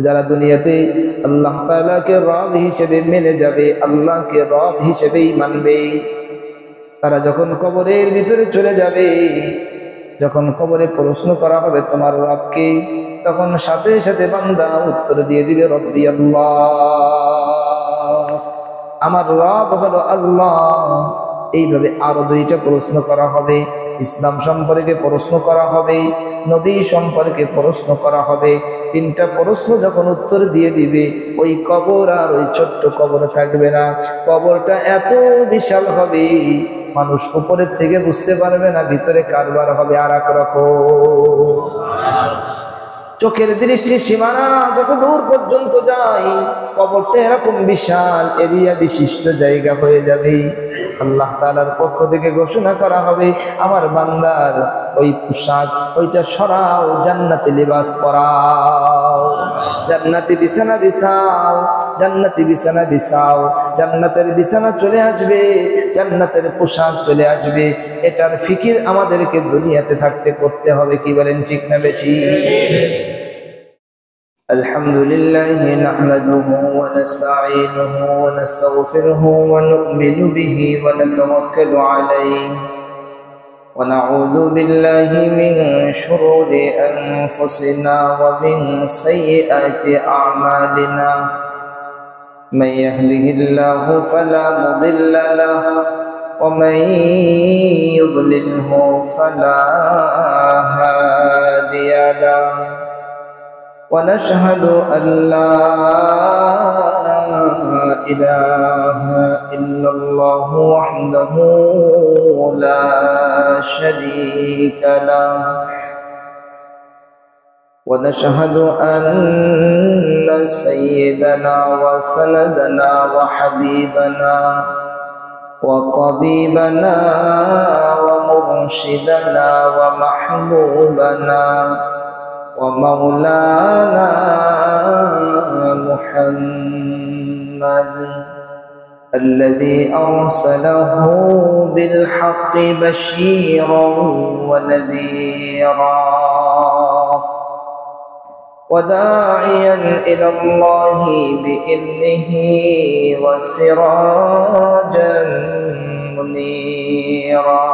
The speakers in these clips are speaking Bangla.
যারা দুনিয়াতে আল্লাহ তাআলাকে রব হিসেবে মেনে যাবে, আল্লাহকে রব হিসেবেই মানবে, তারা যখন কবরের ভিতরে চলে যাবে, যখন কবরে প্রশ্ন করা হবে তোমার রবকে, তখন সাথে সাথে বান্দা উত্তর দিয়ে দিবে রব্বি আল্লাহ, আমার রব হলো আল্লাহ। এইভাবে আরো দুইটা প্রশ্ন করা হবে, ইসলাম সম্পর্কে প্রশ্ন করা হবে, নবী সম্পর্কে প্রশ্ন করা হবে। তিনটা প্রশ্ন যখন উত্তর দিয়ে দিবে, ওই কবর আর ওই ছোট্ট কবর থাকবে না, কবরটা এত বিশাল হবে মানুষ উপরের থেকে বুঝতে পারবে না ভিতরে কারবার হবে আর এক রকম। চোখের দৃষ্টির সীমানা যত দূর পর্যন্ত যায়, কবরটা এরকম বিশাল এরিয়া বিশিষ্ট জায়গা হয়ে যাবে। আল্লাহ তাআলার পক্ষ থেকে ঘোষণা করা হবে, আমার বান্দার ওই পোশাক ওইটা সরাও, জান্নাতি লিবাস পরাও, জান্নাতি বিছানা বিছাও, জান্নাতি বিছানা বিছাও। জান্নাতের বিছানা চলে আসবে, জান্নাতের পোশাক চলে আসবে। এটার ফিকির আমাদেরকে দুনিয়াতে থাকতে করতে হবে। কি বলেন, ঠিক না বেঠিক? الحمد لله نحمده ونستعينه ونستغفره ونؤمن به ونتوكل عليه ونعوذ بالله من شرور أنفسنا ومن سيئات أعمالنا من يهده الله فلا مضل له ومن يضلله فلا هادي له ونشهد أن لا إله إلا الله وحده لا شريك له ونشهد أن سيدنا وسندنا وحبيبنا وطبيبنا ومرشدنا ومحبوبنا ومولانا محمد الذي أرسله بالحق بشيرا ونذيرا وداعيا إلى الله بإذنه وسراجا منيرا.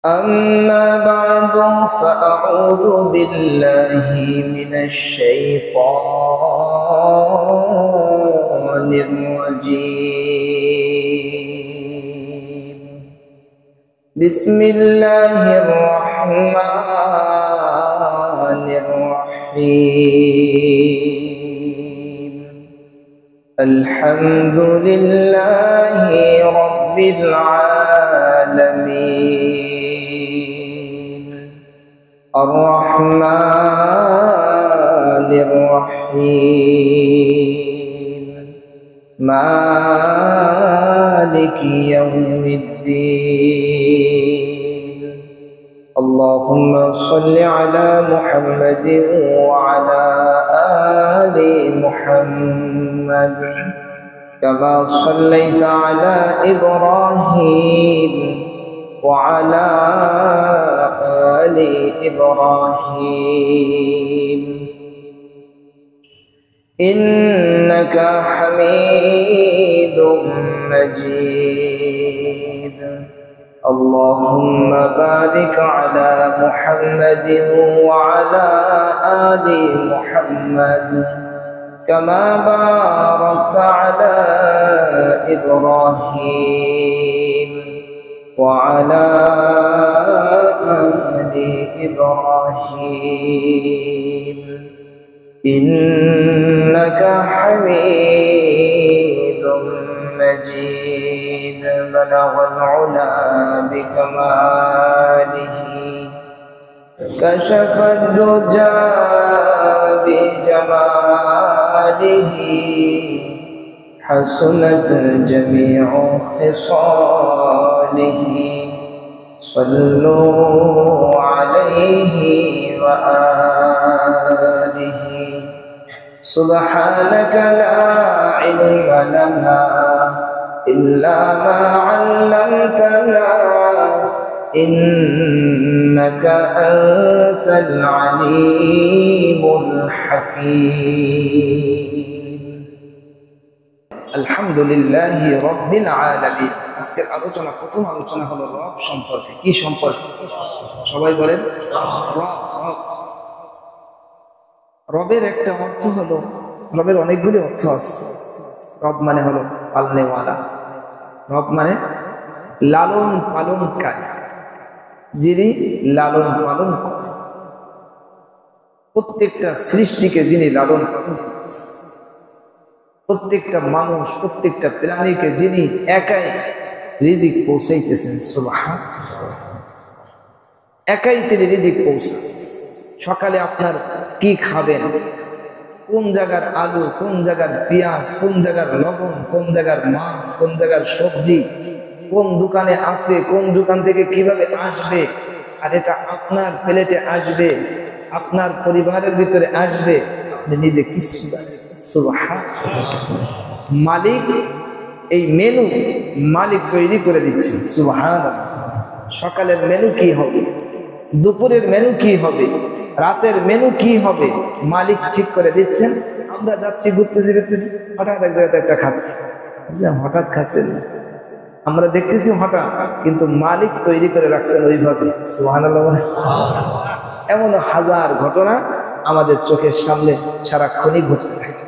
أما بعد فأعوذ بالله من الشيطان الرجيم. بسم الله الرحمن الرحيم. الحمد لله رب العالمين الرحمن الرحيم مالك يوم الدين. اللهم صل على محمد وعلى آل محمد كما صليت على إبراهيم وعلى آل إبراهيم إنك حميد مجيد. اللهم بارك على محمد وعلى آل محمد كما باركت على إبراهيم وعلى آل إبراهيم إنك حميد مجيد. بلغ العلا بكماله كشف الدجى بجماله حسنت جميع خصاله. صلوا عليه وآله. سبحانك لا علم لنا إلا ما علمتنا إنك أنت العليم الحكيم الحمد لله رب العالمين আজকের আলোচনা প্রথম আলোচনা হলো রব সম্পর্কে কি সম্পর্কে সবাই বলেন রব রবের একটা অর্থ হলো রবের অনেকগুলি অর্থ আছে রব মানে হলো পালনেওয়ালা রব মানে লালন পালনকারী যিনি লালন পালন করেন প্রত্যেকটা সৃষ্টিকে যিনি লালন পালন করতেছেন প্রত্যেকটা মানুষ প্রত্যেকটা প্রাণীকে যিনি একাই রিজিক পৌঁছাইতেছেন সুবহানাল্লাহ একাই তিনি রিজিক পৌঁছান সকালে আপনার কি খাবেন কোন জায়গার আলু কোন জায়গার পেঁয়াজ কোন জায়গার লবণ কোন জায়গার মাছ কোন জায়গার সবজি কোন দোকানে আছে কোন দোকান থেকে কিভাবে আসবে আর এটা আপনার প্লেটে আসবে আপনার পরিবারের ভিতরে আসবে আপনি নিজে কিছু জানেন সুবহানাল্লাহ মালিক এই মেনু মালিক তৈরি করে দিচ্ছেন সুবহানাল্লাহ সকালের মেনু কি হবে দুপুরের মেনু কি হবে রাতের মেনু কি হবে মালিক ঠিক করে দিচ্ছেন আমরা যাচ্ছি ঘুরতেছি হঠাৎ এক জায়গাতে একটা খাচ্ছি হঠাৎ খাচ্ছেন আমরা দেখতেছি হঠাৎ কিন্তু মালিক তৈরি করে রাখছেন ওইভাবে সুবহানাল্লাহ এমন হাজার ঘটনা আমাদের চোখের সামনে সারাক্ষণই ঘটতে থাকে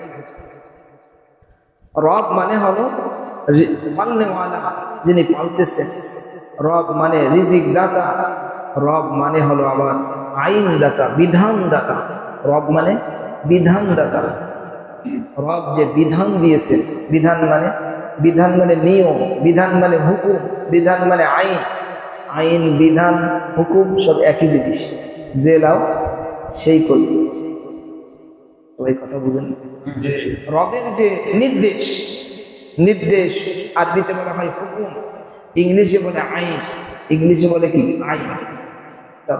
রব মানে হলো পালনেওয়ালা যিনি পালতেছেন রব মানে রিজিক দাতা রব মানে হলো আবার আইন দাতা বিধান দাতা রব মানে বিধান দাতা রব যে বিধান দিয়েছেন বিধান মানে নিয়ম বিধান মানে হুকুম বিধান মানে আইন আইন বিধান হুকুম সব একই জিনিস যে লাও সেই করি ওই কথা বুঝেন রবের যে নির্দেশ আরবিতে বলা হয় হুকুম ইংলিশে বলে আইন ইংলিশে বলে কি আইন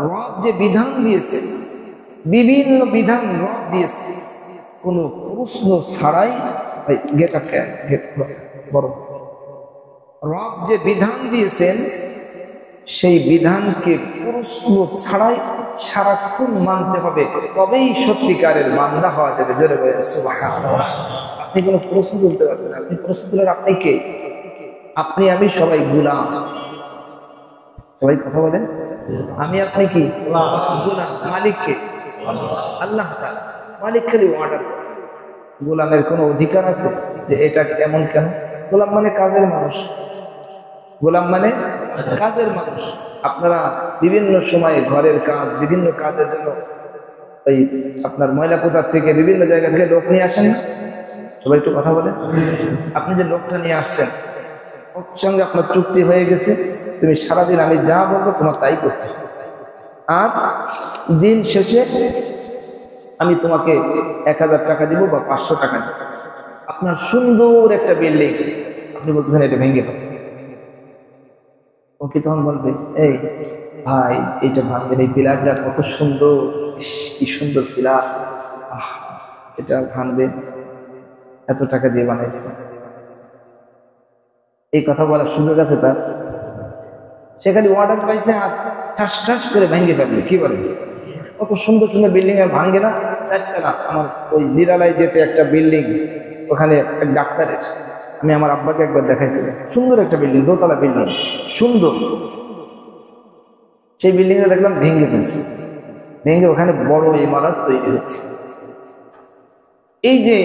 রব যে বিধান দিয়েছে বিভিন্ন বিধান রব দিয়েছে কোনো প্রশ্ন ছাড়াই রব যে বিধান দিয়েছেন সেই বিধানকে প্রশ্ন ছাড়াই সারাক্ষণ মানতে হবে তবেই সত্যিকারের বান্দা হওয়া যাবে জোরে বলেন সুবহানাল্লাহ আপনি কোনো প্রশ্ন তুলতে পারবেন না আপনি প্রশ্ন তুলেন আপনি কে আপনি আমি সবাই গোলাম সবাই কথা বলেন আমি আপনি কি গোলাম মালিক কে আল্লাহ তাআলা মালিক খালি অর্ডার করে গোলামের কোনো অধিকার আছে যে এটা এমন কেন গোলাম মানে কাজের মানুষ গোলাম মানে কাজের মানুষ আপনারা বিভিন্ন সময়ে ঘরের কাজ বিভিন্ন কাজের জন্য ওই আপনার ময়লা পোতার থেকে বিভিন্ন জায়গা থেকে লোক নিয়ে আসেন না সবাই একটু কথা বলেন আপনি যে লোকটা নিয়ে আসছেন ওর সঙ্গে আপনার চুক্তি হয়ে গেছে তুমি সারাদিন আমি যা বলবো তোমার তাই করতে আর দিন শেষে আমি তোমাকে 1000 টাকা দিব বা 500 টাকা দিব আপনার সুন্দর একটা বিল্ডিং আপনি বলতেছেন এটা ভেঙে ফেলবে ও কি তখন বলবে এই ভাই এইটা ভাঙবেন এই পিলারটা কত সুন্দর কি সুন্দর পিলার এটা ভাঙবে এত টাকা দিয়ে বানাইছে এই কথা বলার সুযোগ আছে তার সে খালি অর্ডার পাইছে আর ঠাস ঠাস করে ভেঙে ফেলবে কি বলে কত সুন্দর সুন্দর বিল্ডিং আর ভাঙে না চারতলা আমার ওই নিরালায় যেতে একটা বিল্ডিং ওখানে এক ডাক্তারের আমি আমার আব্বাকে একবার দেখাইছিলাম সুন্দর একটা বিল্ডিং দোতলা বিল্ডিং সুন্দর সেই বিল্ডিংটা দেখলাম ভেঙে ফেলছে ভেঙে ওখানে বড় ইমারত তৈরি হচ্ছে এই যে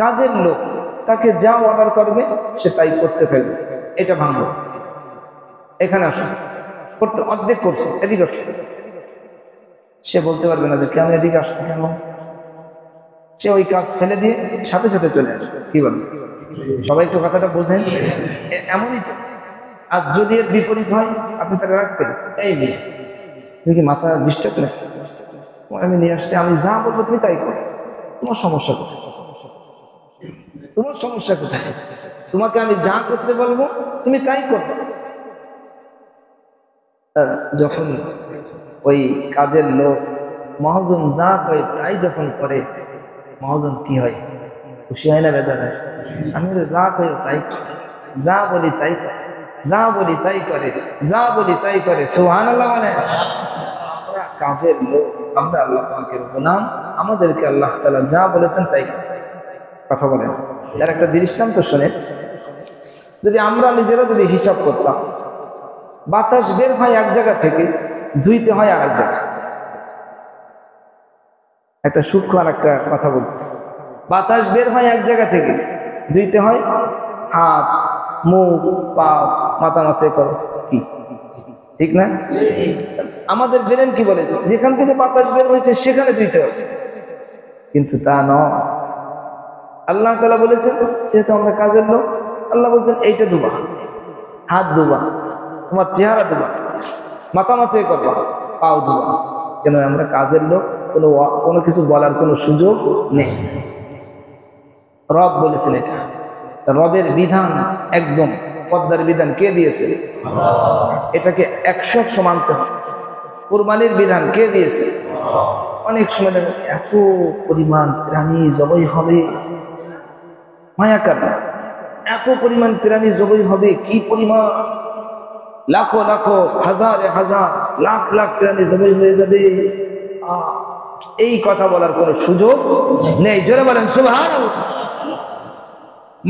কাজের লোক তাকে যা অর্ডার করবে সে তাই করতে থাকবে এটা ভাঙবো এখানে আসুন করতে অর্ধেক করছে এদিকে আসুন সে বলতে পারবে না যে কেন এদিকে আসবে কেন সে ওই কাজ ফেলে দিয়ে সাথে সাথে চলে আসবে কি বলবে সবাই একটু কথাটা বোঝেন এমনই তো আর যদি এর বিপরীত হয় আপনি তাকে রাখবেন এই মেয়ে তুমি কি মাথা ডিস্টার্ব না আমি নিয়ে আসছি আমি যা বলবো তুমি তাই করো তোমার সমস্যা কোথায় তোমার সমস্যা কোথায় তোমাকে আমি যা করতে বলবো তুমি তাই করবে যখন ওই কাজের লোক মহাজন যা করে তাই যখন করে মহাজন কি হয় খুশি হয় না বেজার হয়? আমি যা করি তাই, যা বলি তাই করে, যা বলি তাই করে, যা বলি তাই করে। সুবহানাল্লাহ। মানে আমরা কাজের লোক, আমরা আল্লাহ পাকের গোলাম, আমাদেরকে আল্লাহ তাআলা যা বলেছেন তাই কথা বলেন। এর একটা দৃষ্টান্ত শুনে, যদি আমরা নিজেরা যদি হিসাব করতাম, বাতাস বের হয় এক জায়গা থেকে, ধুইতে হয় আর এক জায়গা। একটা সূক্ষ্ম আর একটা কথা বলতেছে, বাতাস বের হয় এক জায়গা থেকে, ধুইতে হয় হাত, মুখ, পা, মাথা মাসে করো, কি ঠিক না? আমাদের ব্রেন কি বলে, যেখান থেকে বাতাস বের হয়েছে সেখানে ধুইতে হবে, কিন্তু তা নয়। আল্লাহ তাআলা বলেছেন, যেহেতু আমরা কাজের লোক, আল্লাহ বলছেন এইটা ধুবা, হাত ধুবা, তোমার চেহারা ধুবা, মাথা মাসে করবা, পাও ধুবা। কেন? আমরা কাজের লোক, কোনো কিছু বলার কোনো সুযোগ নেই। রব বলেছেন এটা, রবের বিধান একদম পদ্মার বিধান কে দিয়েছে? এটাকে 100 মানতে হবে। কুরবানির বিধান কে দিয়েছে? অনেক সময় এত পরিমাণ প্রাণী জবাই হবে, মায়া কান্না, এত পরিমাণ প্রাণী জবাই হবে, কি পরিমাণ, লাখো লাখো, হাজারে হাজার, লাখ লাখ প্রাণী জবাই হয়ে যাবে। এই কথা বলার কোনো সুযোগ নেই। জোরে বলেন সুবহানাল্লাহ।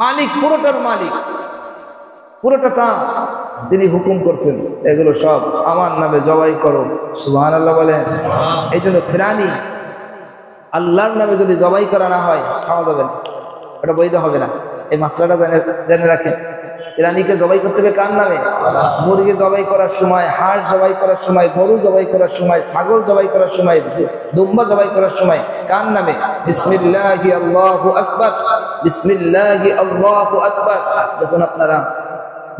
মালিক, পুরোটার মালিক, পুরোটা তা, তিনি হুকুম করছেন এগুলো সব আমার নামে জবাই করো। সুবহানাল্লাহ বলেন। এই জন্য প্রাণী আল্লাহর নামে যদি জবাই করা না হয়, খাওয়া যাবে না, এটা বৈধ হবে না। এই মাসলাটা জেনে রাখেন। প্রাণীকে জবাই করতে হবে কার নামে? মুরগি জবাই করার সময়, হাঁস জবাই করার সময়, গরু জবাই করার সময়, ছাগল জবাই করার সময়, দুম্বা জবাই করার সময় কার নামে? বিসমিল্লাহি আল্লাহু আকবার, বিসমিল্লাহি আল্লাহু আকবার। যখন আপনারা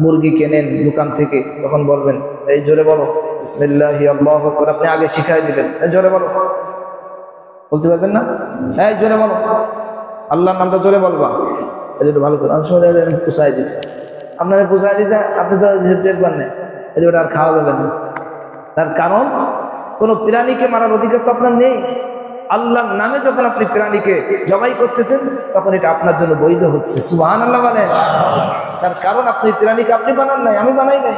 মুরগি কেনেন দোকান থেকে, তখন বলবেন, এই জোরে বলো বিসমিল্লাহি আল্লাহু আকবার। আপনি আগে শিখাই দিবেন, এই জোরে বলো, বলতে পারবেন না? এই জোরে বলো, আল্লাহর নামটা জোরে বলবা। এই জন্য ভালো করে অনেক সময় পুষাই দিছে, আপনারা পুষাই দিছে, আপনি তো দেখবেন না, এই জন্য আর খাওয়া যাবে না। তার কারণ কোনো প্রাণীকে মারার অধিকার তো আপনার নেই। আল্লাহর নামে যখন আপনি প্রাণীকে জবাই করতেছেন, তখন এটা আপনার জন্য বৈধ হচ্ছে। সুবহানাল্লাহ বলেন। তার কারণ আপনি প্রাণীকে আপনি বানান নাই, আমি বানাই নাই।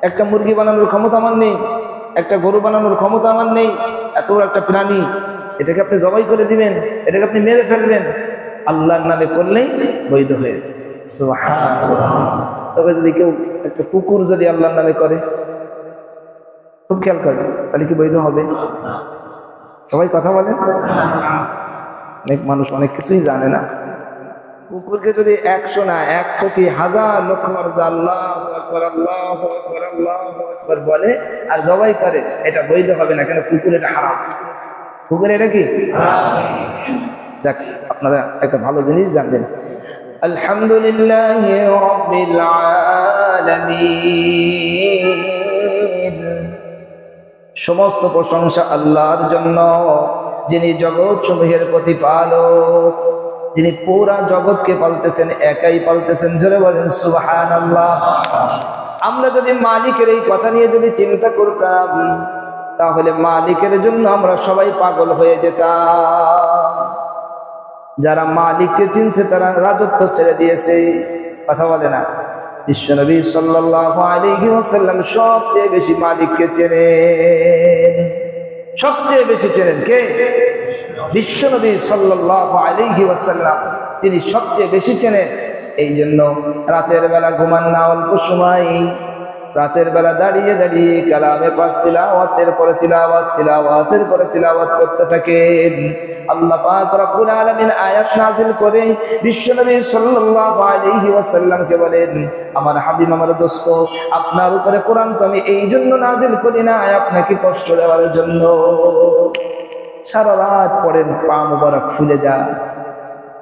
একটা মুরগি বানানোর ক্ষমতা আমার নেই, একটা গরু বানানোর ক্ষমতা আমার নেই। এত বড় একটা প্রাণী, এটাকে আপনি জবাই করে দিবেন, এটাকে আপনি মেরে ফেলবেন, আল্লাহর নামে করলেই বৈধ হয়ে যায়। সুবহানাল্লাহ। তবে যদি কেউ একটা কুকুর যদি আল্লাহর নামে করে, খুব খেয়াল করে, তাহলে কি বৈধ হবে? সবাই কথা বলেন। অনেক মানুষ অনেক কিছুই জানে না। কুকুরকে যদি 100 না 1 কোটি হাজার লক্ষ আল্লাহু আকবার, আল্লাহু আকবার, আল্লাহু আকবার বলে আর জবাই করে, এটা বৈধ হবে না। কেন? কুকুর এটা হারাম। কুকুর এটা কি হারাম। যাক, আপনারা একটা ভালো জিনিস জানবেন। আলহামদুলিল্লাহি রাব্বিল আলামিন। সমস্ত প্রশংসা আল্লাহর জন্য, যিনি জগৎ সমূহের প্রতিপালক, যিনি পুরা জগৎকে পালতেছেন, একাই পালতেছেন। জোরে বলেন সুবহানাল্লাহ। আমরা যদি মালিকের এই কথা নিয়ে যদি চিন্তা করতাম, তাহলে মালিকের জন্য আমরা সবাই পাগল হয়ে যেতাম। যারা মালিককে চিনছে তারা রাজত্ব ছেড়ে দিয়েছে। কথা বলে না? বিশ্বনবী সাল্লাল্লাহু আলাইহি ওয়াসাল্লাম সবচেয়ে বেশি মালিককে চেনেন। সবচেয়ে বেশি চেনেন কে? বিশ্বনবী সাল্লাল্লাহু আলাইহি ওয়াসাল্লাম, তিনি সবচেয়ে বেশি চেনেন। এই জন্য রাতের বেলা ঘুমান না অল্প সময়, রাতের বেলা দাঁড়িয়ে দাঁড়িয়ে কালামে পাক তিলাওয়াতের পরে তিলাওয়াত, তিলাওয়াতের পরে তিলাওয়াত করতে থাকেন। আল্লাহ পাক রব্বুল আলামিন আয়াত নাযিল করে বিশ্বনবী সাল্লাল্লাহু আলাইহি ওয়াসাল্লামকে বলেন, আমার হাবিব, আমার দোস্ত, আপনার উপরে কোরআন তো আমি এই জন্য নাযিল করি না আপনাকে কষ্ট দেওয়ার জন্য। সারা রাত পড়েন, পা মুবারক ফুলে যায়,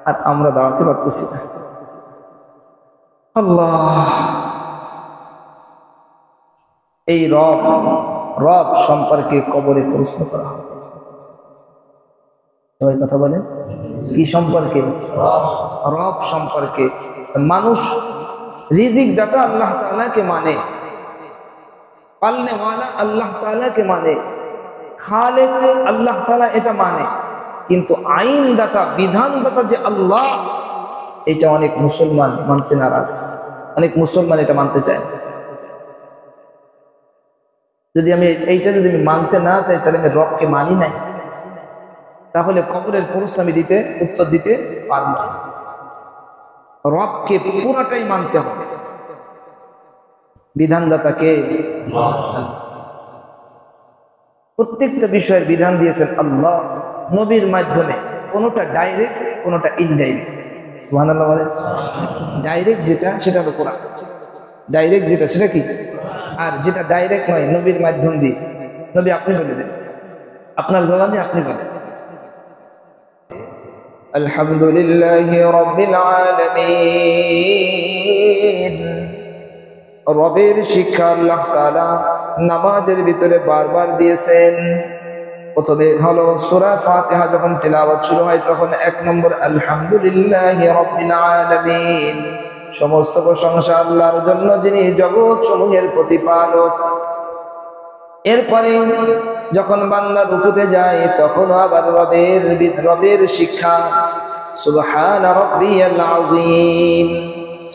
আর আমরা দাঁড়াতে পারতেছি না। আল্লাহ, এই রব সম্পর্কে কবরে প্রশ্ন করা হবে। সবাই কথা বলেন, কি সম্পর্কে? রব সম্পর্কে। মানুষ রিজিক দাতা আল্লাহ তাআলাকে মানে, পালনে ওয়ালা আল্লাহ তাআলাকে মানে, খালেক আল্লাহ তাআলা এটা মানে, কিন্তু আইনদাতা বিধানদাতা যে আল্লাহ, এটা অনেক মুসলমান মানতে নারাজ, অনেক মুসলমান এটা মানতে চায়। যদি আমি মানতে না চাই, তাহলে আমি রবকে মানি নাই, তাহলে কবরের প্রশ্ন আমি উত্তর দিতে পারবো না। রবকে পুরাটাই মানতে হবে। বিধানদাতাকে প্রত্যেকটা বিষয়ের বিধান দিয়েছেন আল্লাহ নবীর মাধ্যমে, কোনোটা ডাইরেক্ট, কোনোটা ইনডাইরেক্ট। সুবহানাল্লাহ বলেন। ডাইরেক্ট যেটা সেটা হলো কোরআন, ডাইরেক্ট যেটা সেটা কি, আর যেটা ডাইরেক্ট নয় নবীর মাধ্যম দিয়ে। নবী আপনি বলে দেন, আপনার জবানে আপনি বলেন আলহামদুলিল্লাহি রাব্বিল আলামিন। রবের শিক্ষা আল্লাহ তাআলা নামাজের ভিতরে বারবার দিয়েছেন। প্রথমে হলো সূরা ফাতিহা যখন তেলাওয়াত শুরু হয়, তখন 1 নম্বর আলহামদুলিল্লাহি রাব্বিল আলামিন, সমস্ত প্রশংসা আল্লাহর জন্য যিনি জগৎ সমূহের প্রতিপালক। এরপরে যখন বান্দা রুকুতে যায়, তখন আবার রবের শিক্ষা সুবহানা রাব্বিয়াল আযীম,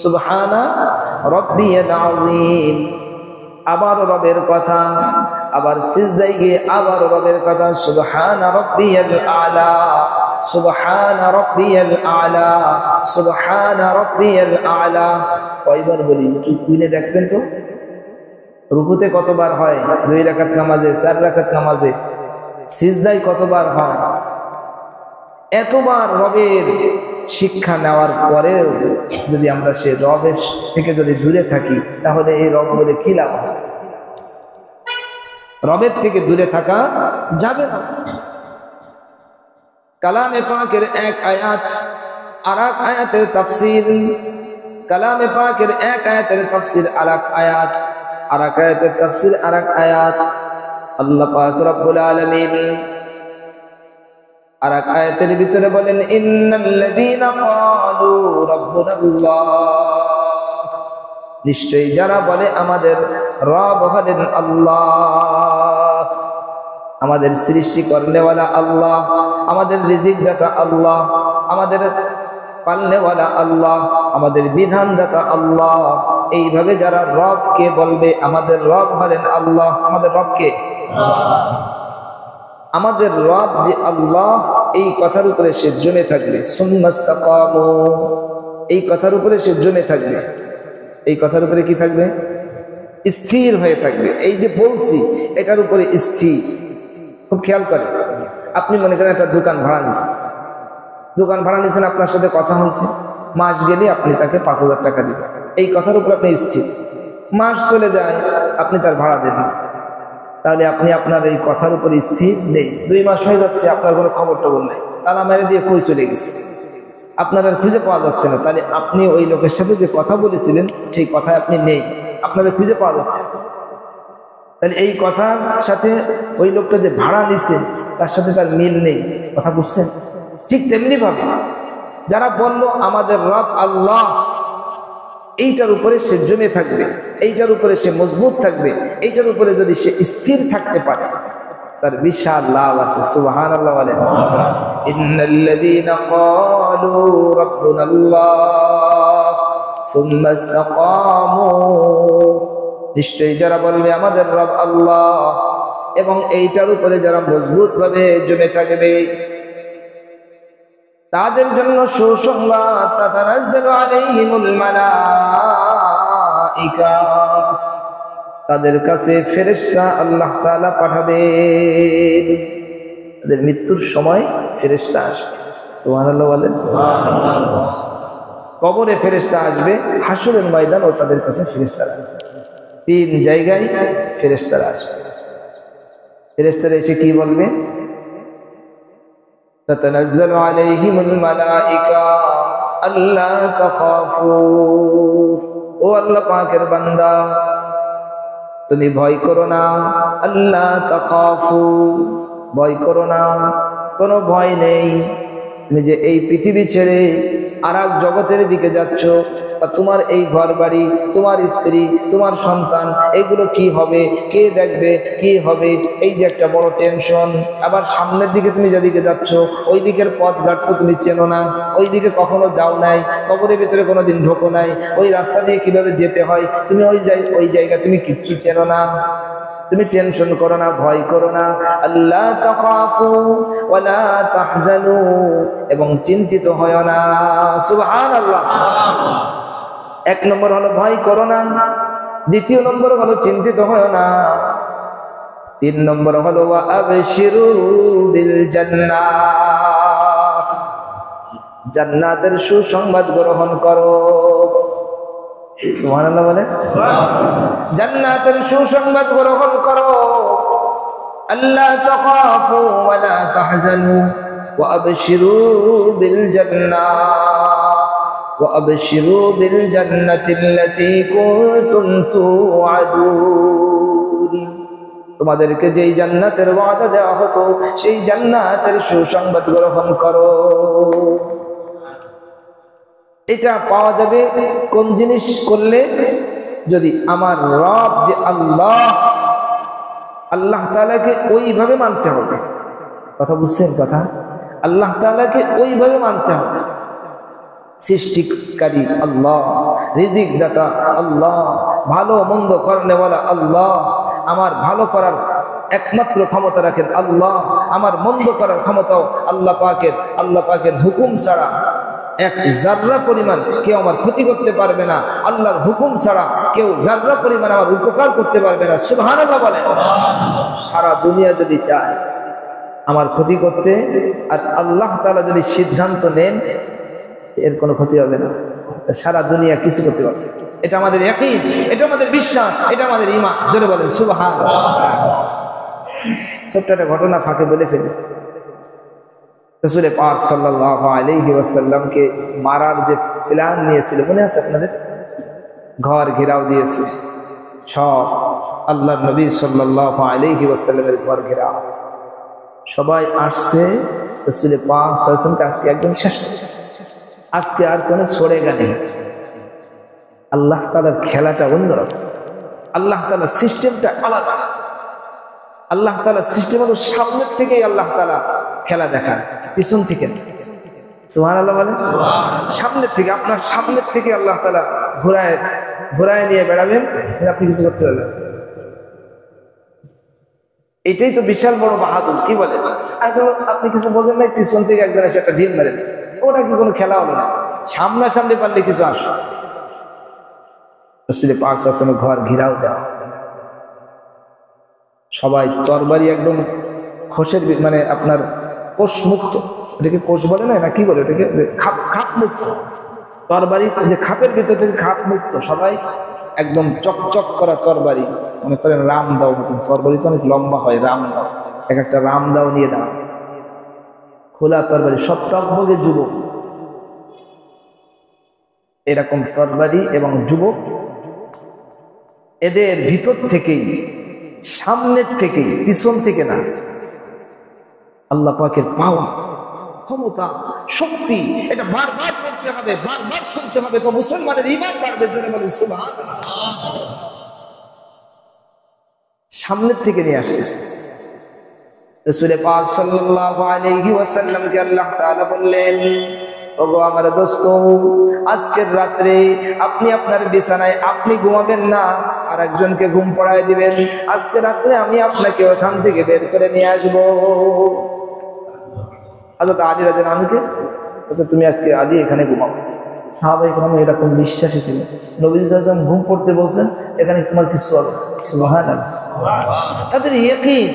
সুবহানা রাব্বিয়াল আযীম। আবার রবের কথা, আবার সিজদায় গিয়ে আবার রবের কথা সুবহানা রাব্বিয়াল আলা, সুবহানা রাব্বিয়াল আলা, সুবহানা রাব্বিয়াল আলা। কয়বার বলি একটু গুনে দেখবেন তো, রুকুতে কতবার হয়? 2 রাকাত নামাজে, 4 রাকাত নামাজে। সিজদায় কতবার হয়? এতবার রবের শিক্ষা নেওয়ার পরেও যদি আমরা সে রবের থেকে যদি দূরে থাকি, তাহলে এই রব বলে কি লাভ? রবের থেকে দূরে থাকা যাবে না। কালামে পাকের এক আয়াত আর এক আয়াতের তাফসীর, কালামে পাকের এক আয়াতের তাফসীর আর এক আয়াত, আর এক আয়াতের তাফসীর আর এক আয়াত। আল্লাহ পাক রব্বুল আলামিন আর এক আয়াতের ভিতরে বলেন ইন্নাল্লাযীনা ক্বালু রাব্বুনাল্লাহ, নিশ্চয়ই যারা বলে আমাদের রব হলেন আল্লাহ, আমাদের সৃষ্টি করনেওয়ালা আল্লাহ, আমাদের রিজিক দাতা আল্লাহ, আমাদের পালনেওয়ালা আল্লাহ, আমাদের বিধানদাতা আল্লাহ। এইভাবে যারা রবকে বলবে আমাদের রব হলেন আল্লাহ, আমাদের রবকে, আমাদের রব যে আল্লাহ, এই কথার উপরে সে জমে থাকবে। সুম্মাস্তাকামু, এই কথার উপরে সে জমে থাকবে। এই কথার উপরে কি থাকবে? স্থির হয়ে থাকবে। এই যে বলছি এটার উপরে স্থির। খুব খেয়াল করে, আপনি মনে করেন একটা দোকান ভাড়া নিছেন, দোকান ভাড়া নিছেন, আপনার সাথে কথা হয়েছে, মাস গেলে আপনি তাকে 5000 টাকা দিবেন, এই কথার উপর আপনি স্থির। মাস চলে যায়, আপনি তার ভাড়া দেন না, তাহলে আপনি আপনার এই কথার উপর স্থির নেই। 2 মাস হয়ে যাচ্ছে, আপনার কোনো খবর টবর নেই, তারা মেরে দিয়ে কই চলে গেছে, আপনার আর খুঁজে পাওয়া যাচ্ছে না। তাহলে আপনি ওই লোকের সাথে যে কথা বলেছিলেন সেই কথায় আপনি নেই, আপনাদের খুঁজে পাওয়া যাচ্ছে। তাহলে এই কথার সাথে ওই লোকটা যে ভাড়া নিছে তার সাথে তার মিল নেই। কথা বুঝছেন? ঠিক তেমনি ভাবে যারা বলল আমাদের রব আল্লাহ, এইটার উপরে সে জমে থাকবে, এইটার উপরে সে মজবুত থাকবে, এইটার উপরে যদি সে স্থির থাকতে পারে, তার বিশাল লাভ আছে। সুবহানাল্লাহ বলেন। ইন্নাল্লাযীনা ক্বালু রাব্বুনাল্লাহ সুম্মা ইসতাকামু, নিশ্চয়ই যারা বলবে আমাদের রব আল্লাহ এবং এইটার উপরে যারা মজবুত ভাবে জমে থাকবে, তাদের জন্য সুসংবাদ। তাতানাজ্জালু আলাইহিমুল মালাইকা, তাদের কাছে ফেরেশতা আল্লাহ তাআলা পাঠাবেন। তাদের মৃত্যুর সময় ফেরেশতা আসবে। সুবহানাল্লাহ বলেন। কবরে ফেরেশতা আসবে, হাসরের ময়দান ও তাদের কাছে ফেরেশতা আসবে। 3 জায়গায় ফেরেশতারা আসবে। ফেরেশতারা এসে কি বলবে? তাতানাজ্জালু আলাইহিমুল মালাইকা আল্লা তাখাফু, ও আল্লাহ পাকের বান্দা তুমি ভয় করো না। আল্লাহ তাখাফু, ভয় করো না, কোনো ভয় নেই। তুমি যে এই পৃথিবী ছেড়ে আর এক জগতের দিকে যাচ্ছ, বা তোমার এই ঘর বাড়ি, তোমার স্ত্রী, তোমার সন্তান, এগুলো কি হবে, কে দেখবে, কি হবে, এই যে একটা বড় টেনশন। আবার সামনের দিকে তুমি যেদিকে যাচ্ছ ওই দিকের পথঘাট তো তুমি চেনো না, ওই দিকে কখনো যাও নাই, কবরের ভিতরে কোনোদিন ঢোকো নাই, ওই রাস্তা দিয়ে কিভাবে যেতে হয় তুমি ওই জায়গা তুমি কিচ্ছু চেনো না। তুমি টেনশন করো না, ভয় করো না। আল্লাহ তাখাফু ওয়ালা তাহজানু, এবং চিন্তিত হয় না। সুবহানাল্লাহ। এক নম্বর হলো ভয় করো না, দ্বিতীয় নম্বর হলো চিন্তিত হয় না, তিন নম্বর হলো ওয়া আবশিরু বিল জান্নাহ, জান্নাতের সুসংবাদ গ্রহণ করো। সুবহানাল্লাহ বলে, জান্নাতের সুসংবাদ গ্রহণ করো। আল্লাহ তাখাফু ওয়ালা তাহজানু ওয়া আবশিরু বিল জান্নাহ ওয়া আবশিরু বিল জান্নাতিল্লাতী কুনতুম তুআদুন, তোমাদেরকে যেই জান্নাতের ওয়াদা দেওয়া হতো সেই জান্নাতের সুসংবাদ গ্রহণ করো। এটা পাওয়া যাবে কোন জিনিস করলে? যদি আমার রব যে আল্লাহ, আল্লাহ তাআলাকে ওইভাবে মানতে হবে। কথা বুঝছেন? কথা, আল্লাহ তাআলাকে ওইভাবে মানতে হবে। সৃষ্টিকারী আল্লাহ, রিজিক দাতা আল্লাহ, ভালো মন্দ করনেওয়ালা আল্লাহ, আমার ভালো করার একমাত্র ক্ষমতা রাখেন আল্লাহ, আমার মন্দ করার ক্ষমতাও আল্লাহ পাকের হুকুম ছাড়া এক জাররা পরিমাণ কেউ আমার ক্ষতি করতে পারবে না। আল্লাহর হুকুম ছাড়া কেউ জাররা পরিমাণ আমার উপকার করতে পারবে না। সুবহানাল্লাহ বলেন। সারা দুনিয়া যদি চায় আমার ক্ষতি করতে, আর আল্লাহ তাআলা যদি সিদ্ধান্ত নেন, এর কোনো ক্ষতি হবে না। সারা দুনিয়া কিছু করতে পারবে। এটা আমাদের ইয়াকিন, এটা আমাদের বিশ্বাস, এটা আমাদের ঈমান। জোরে বলেন সুবহানাল্লাহ। ছোট্ট একটা ঘটনা ফাঁকে বলে ফেলি। রাসূল পাক সাল্লাল্লাহু আলাইহি ওয়াসাল্লামকে মারার যে প্ল্যান নিয়েছিল, মনে আছে আপনাদের? ঘর ঘেরাও দিয়েছে সব, আল্লাহর নবী সাল্লাল্লাহু আলাইহি ওয়াসাল্লামের ঘর ঘেরাও, সবাই আসছে। রাসূল পাক সাল্লাল্লাহু আলাইহি ওয়াসাল্লামকে আজকে একদম শেষ করে, আজকে আর কোনো ছড়েগা নেই। আল্লাহ তাআলার খেলাটা অন্যরকম, আল্লাহ তাআলার সিস্টেমটা আলাদা। আল্লাহ তাআলার সিস্টেম হলো সামনের থেকেই আল্লাহ তাআলা খেলা দেখান, পিছন থেকে। সুবহানাল্লাহ বলেন। সামনের থেকে, আপনার সামনের থেকে আল্লাহ তাআলা ঘোরায় নিয়ে বেড়াবেন, আপনি কিছু করতে পারবেন। এটাই তো বিশাল বড় বাহাদুর। কি বলে? আপনি কিছু বোঝেন নাই, পিছন থেকে একজন এসে একটা ঢিল মেরে দেন, ওটা কি কোনো খেলা হলো না? সামনাসামনি পারলে কিছু আসে। রাসূল পাক সাল্লাল্লাহু আলাইহি ওয়াসাল্লাম ঘর ঘেরাও দেওয়া, সবাই তরবারি একদম খোসের, মানে আপনার কোষ মুক্ত, এটাকে কোষ বলে না, কি বলে এটাকে, খাপ মুক্ত তরবারি, যে খাপের ভিতর থেকে খাপ মুক্ত, সবাই একদম চকচক করা তরবারি, মনে করেন রাম দাও মতন তরবারি, তো অনেক লম্বা হয়, রাম দাও, এক একটা রাম দাও নিয়ে দাও, খোলা তরবারি, সব টকবগে যুবক, এরকম তরবারি এবং যুবক, এদের ভিতর থেকেই, সামনের থেকেই, পিছন থেকে না, আল্লাহ পাকের পাওয়া, ক্ষমতা, শক্তি, এটা বারবার করতে হবে, বারবার শুনতে হবে, তো মুসলমানের ঈমান বাড়বে। জোরে বলেন সুবহানাল্লাহ। সামনের থেকে নিয়ে আসতেছে। রাসূল পাক সাল্লাল্লাহু আলাইহি ওয়াসাল্লামকে আল্লাহ তাআলা বললেন, ওগো আমার দোস্ত, আজকের রাত্রে আপনি আপনার বিছানায় আপনি ঘুমাবেন না, আর একজনকে ঘুম পড়ায় দিবেন। আজকে রাত্রে আমি আপনাকে ওখান থেকে বের করে নিয়ে আসবো। হযরত আলী রাদিয়াল্লাহু আনহুকে, আচ্ছা তুমি আজকে আলী এখানে ঘুমাও। সাহাবায়ে কেরাম এরকম বিশ্বাসী ছিলেন, নবী সাল্লাল্লাহু আলাইহি ওয়াসাল্লাম ঘুম পড়তে বলছেন, এখানে তোমার কিছু হবে। সুবহানাল্লাহ। তাদের ইয়াকিন,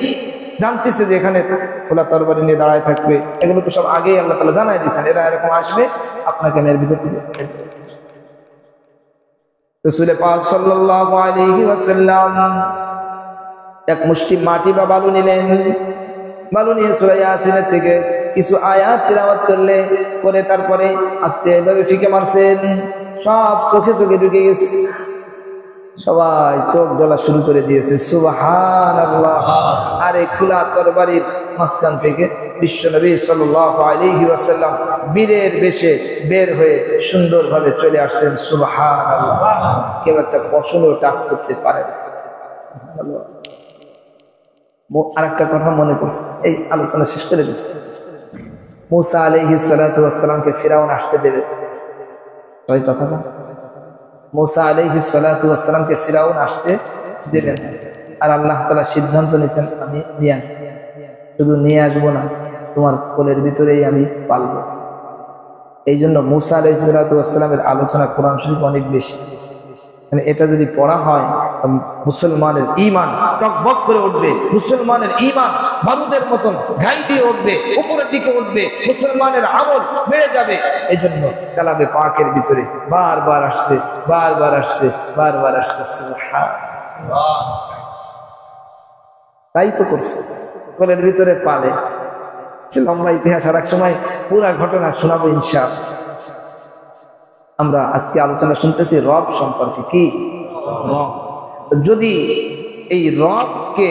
জানতেছে যে এখানে খোলা তরবারি নিয়ে দাঁড়ায় থাকবে, এগুলো তো সব আগেই আল্লাহ তাআলা জানাই দিয়েছেন, এরা এরকম আসবে, আপনাকে এর ভিতর থেকে। রাসূল পাক সাল্লাল্লাহু আলাইহি ওয়াসাল্লাম এক মুষ্টি মাটি বা বালু নিলেন, বালু নিয়ে সূরা ইয়াসিনের থেকে কিছু আয়াত তিলাওয়াত করে তারপরে আস্তে এভাবে ফিকে মারছেন, সব চোখে চোখে ঢুকে গেছে, সবাই চোখ ডলা শুরু করে দিয়েছে। সুবহানাল্লাহ। আরে খোলা তরবারির মাঝখান থেকে বিশ্বনবী সাল্লাল্লাহু আলাইহি ওয়াসাল্লাম বীরের বেশে বের হয়ে সুন্দরভাবে চলে আসছেন। সুবহানাল্লাহ। কেউ একটা ফসলও টাচ করতে পারে না। আরেকটা কথা মনে পড়ছে, এই আলোচনা শেষ করে দিচ্ছি। মুসা আলাইহিস সালাতু ওয়াস সালামকে ফিরাউন আসতে দেবে, ওই কথাটা, মুসা আলাইহিস সালাতু ওয়াস সালামকে ফিরাউন আসতে দেবেন, আর আল্লাহ তাআলা সিদ্ধান্ত নিয়েছেন আমি নিয়ে আসবো, শুধু নিয়ে আসবো না, তোমার কোলের ভিতরেই আমি পালবো। এই জন্য মুসা আলাইহিস সালাতু ওয়াস সালামের আলোচনা কোরআন শরীফ অনেক বেশি। মানে এটা যদি পড়া হয় মুসলমানের ঈমান টকবক করে উঠবে, মুসলমানের ঈমান বারুদের মতন গাই দিয়ে উঠবে, উপরের দিকে উঠবে, মুসলমানের আমল বেড়ে যাবে। এই জন্য কালামে পাকের ভিতরে বারবার আসছে, বারবার আসছে, বারবার আসছে। সুবহানাল্লাহ। তাই তো করছে, কোলের ভিতরে পালে। সে লম্বা ইতিহাস, আর এক সময় পুরা ঘটনা শোনাবো ইনশাআল্লাহ। আমরা আজকে আলোচনা শুনতেছি রব সম্পর্কে। কি রব? যদি এই রবকে,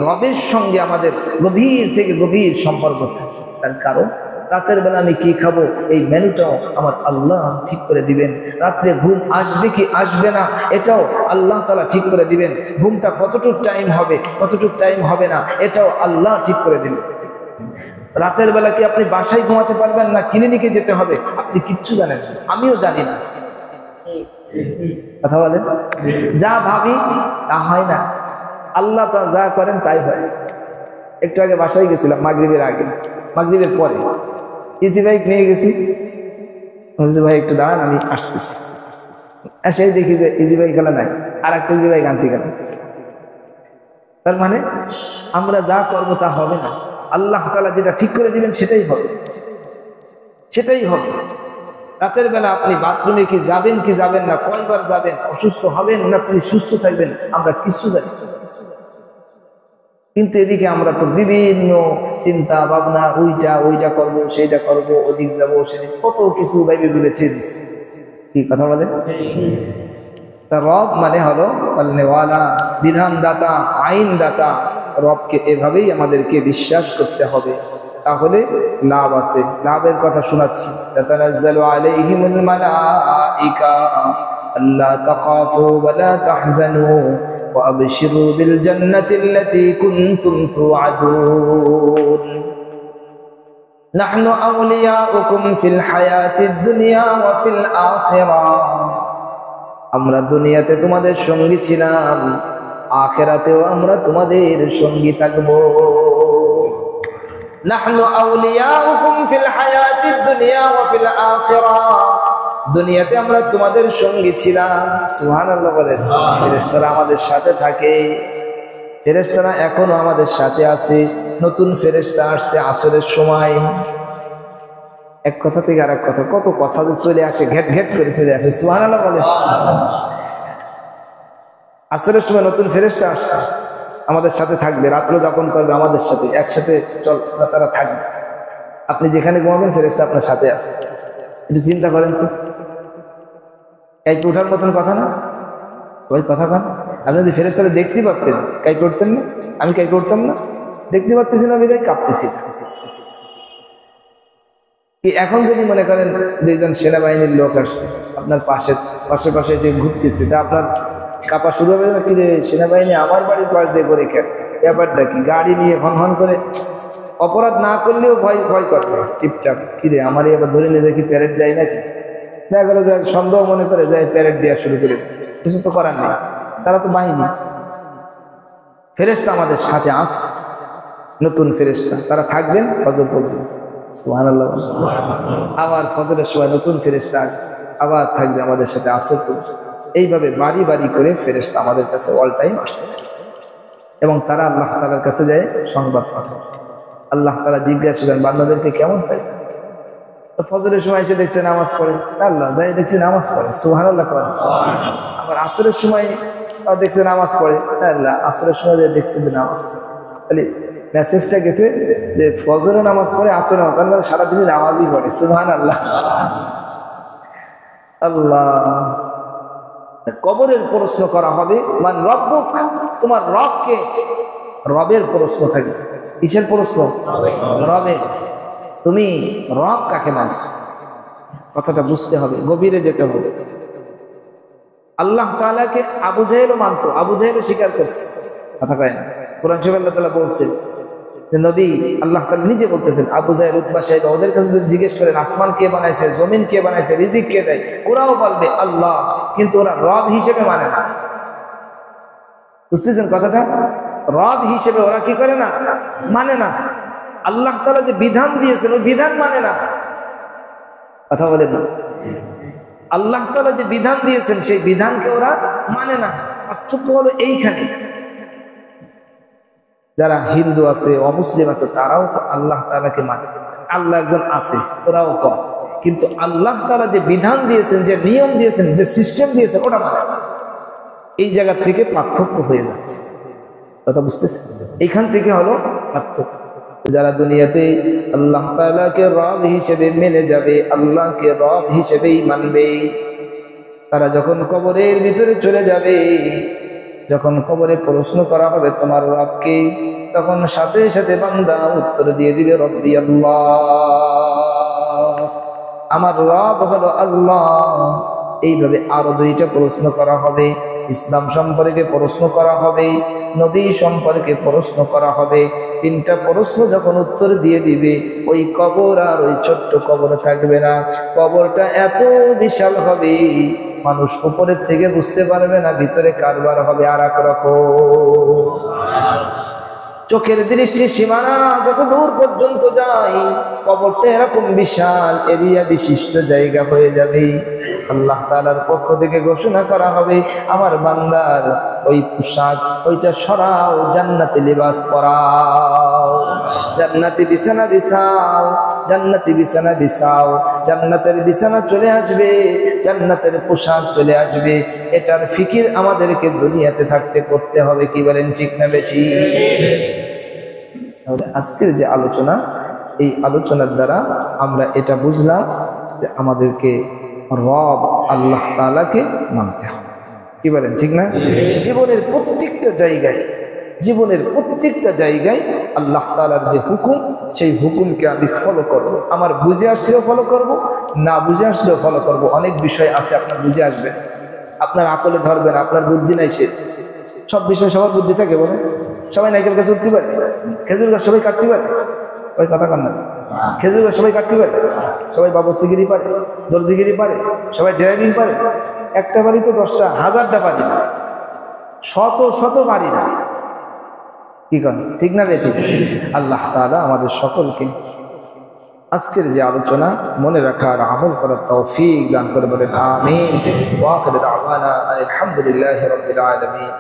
রবের সঙ্গে আমাদের গভীর থেকে গভীর সম্পর্ক থাকে, তার কারণ রাতের বেলা আমি কি খাবো এই মেনুটাও আমার আল্লাহ ঠিক করে দিবেন। রাত্রে ঘুম আসবে কি আসবে না এটাও আল্লাহ তাআলা ঠিক করে দিবেন। ঘুমটা কতটুকু টাইম হবে, কতটুকু টাইম হবে না, এটাও আল্লাহ ঠিক করে দিবেন। রাতের বেলা কি আপনি বাসায় ঘুমাতে পারবেন না ক্লিনিকে যেতে হবে, আপনি কিচ্ছু জানেন না, আমিও জানি না। কথা বলেন, যা ভাবি তা হয় না, আল্লাহ তা যা করেন তাই হয়। একটু আগে বাসায় গেছিলাম, মাগরিবের আগে, মাগরিবের পরে ইজি বাইক নিয়ে গেছি। ভাই একটু দাঁড়ান, আমি আসতেছি। সেই দেখি যে ইজি বাইক গেলে নাই, আর একটা ইজি বাইক আনতে গেলাম। তার মানে আমরা যা করবো তা হবে না, আল্লাহ তাআলা যেটা ঠিক করে দিবেন সেটাই হবে, সেটাই হবে। রাতের বেলা আপনি বাথরুমে কি যাবেন কি যাবেন না, কয়বার যাবেন, অসুস্থ হবেন না তিনি সুস্থ থাকবেন, আমরা কিছু জানি। কিন্তু এদিকে আমরা তো বিভিন্ন চিন্তা ভাবনা, ওইটা করবো, সেইটা করবো, ওদিক যাবো, সেদিক কত কিছু বাইরে দূরে ছেড়ে দিচ্ছি। কি কথা বলেন? তা রব মানে হলো আল্লাহওয়ালা, বিধানদাতা, আইনদাতা। রবকে এভাবেই আমাদেরকে বিশ্বাস করতে হবে, তাহলে লাভ আছে। লাভের কথা শোনাচ্ছি। তাতানাজ্জালু আলাইহিমুল মালাইকা আল্লা তাখাফু ওয়া লা তাহজানু ওয়া আবশিরু বিল জান্নাতিল্লাতী কুনতুম তুআদুন নাহনু আউলিয়াউকুম ফিল হায়াতিদ দুনিয়া ওয়া ফিল আখিরাহ। আমরা দুনিয়াতে তোমাদের সঙ্গী ছিলাম, আখিরাতেও আমরা তোমাদের সঙ্গী থাকবো। নাহনু আউলিয়াউকুম ফিল হায়াতিদ দুনিয়া ওয়া ফিল আখিরাহ। দুনিয়াতে আমরা তোমাদের সঙ্গী ছিলাম। সুবহানাল্লাহ বলেন। ফেরেশতারা আমাদের সাথে থাকে, ফেরেশতারা এখনো আমাদের সাথে আছে। নতুন ফেরেশতা আসছে আসরের সময়। এক কথা থেকে আরেক কথা, কত কথা যে চলে আসে, ঘেট ঘেট করে চলে আসে। সুবহানাল্লাহ বলেন। আসরের সময় নতুন ফেরেশতা আসছে, আমাদের সাথে থাকবে, রাত্র যাপন করবে আমাদের সাথে, একসাথে চল তারা থাকবে। আপনি যেখানে ঘুমাবেন ফেরেশতা আপনার সাথে আছে। একটু চিন্তা করেন তো, কাইপে ওঠার মতন কথা না? ওই কথা কন, আপনি যদি ফেরেশতাকে দেখতে পারতেন কাইপে উঠতেন না? আমি কাইপে উঠতাম না? দেখতে পারতেছি না বিধায় কাঁপতেছি। এখন যদি মনে করেন দুইজন সেনাবাহিনীর লোক আসছে আপনার পাশে পাশে যে ঘুরতেছে, তা আপনার কাপা শুরু হবে না? কিরে সেনাবাহিনী আমার বাড়ির পাশ দিয়ে করে কেন, ব্যাপারটা কি? গাড়ি নিয়ে হন হন করে, অপরাধ না করলেও ভয় করবে টিপটাপ। কিরে আমারই আবার ধরে নিয়ে দেখি প্যারেড দেয় নাকি, দেখা গেলো যে সন্দেহ মনে করে যায় প্যারেড দেওয়া শুরু করে, কিছু তো করার নেই, তারা তো বাহিনী। ফেরেশতা আমাদের সাথে আসে, নতুন ফেরেশতা, তারা থাকবেন ফজর পর্যন্ত। সুবহানাল্লাহ। আবার ফজরের সময় নতুন ফেরেশতা আবার থাকবে আমাদের সাথে আসর পর্যন্ত। এইভাবে বাড়ি বাড়ি করে ফেরেশতা আমাদের কাছে অল টাইম আসতে, এবং তারা আল্লাহ তাআলার কাছে যায় সংবাদ পাঠায়। আল্লাহ তাআলা জিজ্ঞাসা করেন বান্দাদেরকে কেমন পাই? তো ফজরের সময় এসে দেখছে নামাজ পড়ে, আল্লাহ যাই দেখছি নামাজ পড়ে, সুবহানাল্লাহ। আবার আসরের সময় দেখছে নামাজ পড়ে, আল্লাহ আসরের সময় দেখছে যে নামাজ পড়ে। তাহলে মেসেজটা গেছে যে ফজরে নামাজ পড়ে, আসরে নামাজ, তার মানে সারাদিনই নামাজই পড়ে। সুবহানাল্লাহ। আল্লাহ। কবরের প্রশ্ন করা হবে, মান রব্বুক, তোমার রবকে। রবের প্রশ্ন থাকবে। কিসের প্রশ্ন? রবের। তুমি রব কাকে মানছো, কথাটা বুঝতে হবে, গভীরে যেতে হবে। আল্লাহ তাআলাকে আবু জাহেলও মানতো, আবু জাহেলও স্বীকার করছে, কথা কয় না। কোরআন শরীফে আল্লাহ তাআলা বলছেন যে নবী, আল্লাহ তাআলা নিজে বলতেছেন, আবু জাহেল, উতবা, সাইবা, ওদের কাছে যদি জিজ্ঞেস করেন আসমান কে বানাইছে, জমিন কে বানাইছে, রিজিক কে দেয়, ওরাও বলবে আল্লাহ, কিন্তু ওরা রব হিসেবে মানে না। বুঝতেছেন কথাটা? রব হিসেবে ওরা কি করে না, মানে না। আল্লাহ তাআলা যে বিধান দিয়েছেন ওই বিধান মানে না, কথা বলেন না। আল্লাহ তাআলা যে বিধান দিয়েছেন সেই বিধানকে ওরা মানে না। পার্থক্য হলো এইখানে। যারা হিন্দু আছে, অমুসলিম আছে, তারাও তো আল্লাহ তাআলাকে মানে, আল্লাহ একজন আছে, ওরাও কম। কিন্তু আল্লাহ তাআলা যে বিধান দিয়েছেন, যে নিয়ম দিয়েছেন, যে সিস্টেম দিয়েছেন, ওটা মানে না। এই জায়গা থেকে পার্থক্য হয়ে যাচ্ছে, কথা বুঝতেছে? এখান থেকে হলো পার্থক্য। যারা দুনিয়াতে আল্লাহ তাআলাকে রব হিসেবে মেনে যাবে, আল্লাহকে রব হিসেবেই মানবে, তারা যখন কবরের ভিতরে চলে যাবে, যখন কবরে প্রশ্ন করা হবে তোমার রবকে, তখন সাথে সাথে বান্দা উত্তর দিয়ে দিবে রব্বি আল্লাহ, আমার রব হলো আল্লাহ। এইভাবে আরো দুইটা প্রশ্ন করা হবে, ইসলাম সম্পর্কে প্রশ্ন করা হবে, নবী সম্পর্কে প্রশ্ন করা হবে। তিনটা প্রশ্ন যখন উত্তর দিয়ে দিবে, ওই কবর আর ওই ছোট্ট কবর থাকবে না, কবরটা এত বিশাল হবে মানুষ উপরের থেকে বুঝতে পারবে না ভিতরে কারবার হবে আর এক রকম। চোখের দৃষ্টির সীমানা যত দূর পর্যন্ত যায়, কবরটা এরকম বিশাল এরিয়া বিশিষ্ট জায়গা হয়ে যাবে। আল্লাহ তাআলার পক্ষ থেকে ঘোষণা করা হবে, আমার বান্দার ওই পোশাক ওইটা সরাও, জান্নাতি লিবাস পরাও, জান্নাতি বিছানা বিছাও, জান্নাতি বিছানা বিছাও। জান্নাতের বিছানা চলে আসবে, জান্নাতের পোশাক চলে আসবে। এটার ফিকির আমাদেরকে দুনিয়াতে থাকতে করতে হবে, কি বলেন ঠিক না বেঠিক? আজকের যে আলোচনা, এই আলোচনার দ্বারা আমরা এটা বুঝলাম যে আমাদেরকে রব আল্লাহ তাআলাকে মানতে হবে, কি বলেন ঠিক না? জীবনের প্রত্যেকটা জায়গায়, জীবনের প্রত্যেকটা জায়গায় আল্লাহ তাআলার যে হুকুম, সেই হুকুমকে আমি ফলো করব। আমার বুঝে আসলেও ফলো করব, না বুঝে আসলেও ফলো করব। অনেক বিষয় আছে আপনার বুঝে আসবে, আপনার আকলে ধরবেন, আপনার বুদ্ধি নাই, সে সব বিষয় সবার বুদ্ধি থাকে। বলে সবাই নাইকেল গাছে উঠতে পারে, খেজুর গাছ সবাই কাটতে পারে, ওই কথা কান না, খেজুর গাছ সবাই কাটতে পারে, সবাই বাবস্তিগিরি পারে, দর্জিগিরি পারে, সবাই ড্রাইভিং পারে। একটা বাড়ি তো 10টা 1000টা পারি না, শত শত পারি না, কি করেন ঠিক না বেটি? আল্লাহ তাআলা আমাদের সকলকে আজকের যে আলোচনা মনে রাখার, আমল করার তৌফিক দান করে, বলেন আমিন। ওয়া আখিরু দাওয়ানা আলহামদুলিল্লাহি রাব্বিল আলামিন।